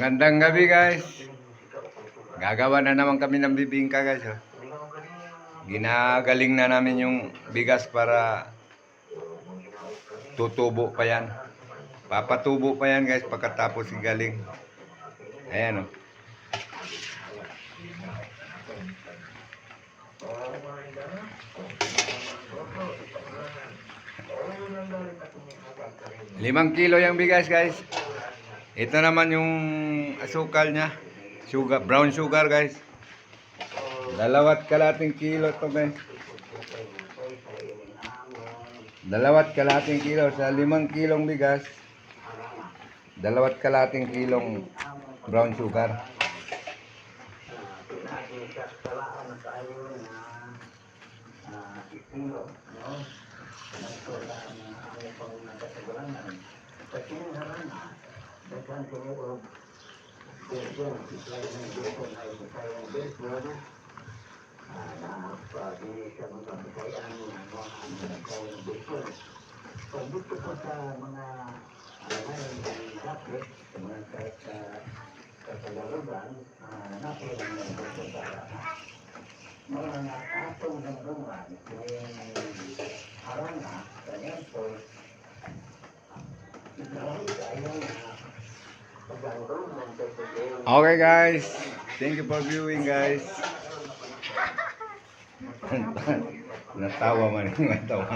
Magandang gabi guys. Gagawa na naman kami ng bibingka guys. Oh. Ginagaling na namin yung bigas para tutubo pa yan. Papatubo pa yan guys pagkatapos igaling. Ayan oh. Limang kilo yung bigas guys. Ito naman yung asukal niya. Sugar, brown sugar guys. 2 kalahating kilo to guys. 2 kalahating kilo sa 5 kilong bigas. 2 kalahating kilong brown sugar. Okay guys, thank you for viewing guys. Natawa man yung natawa.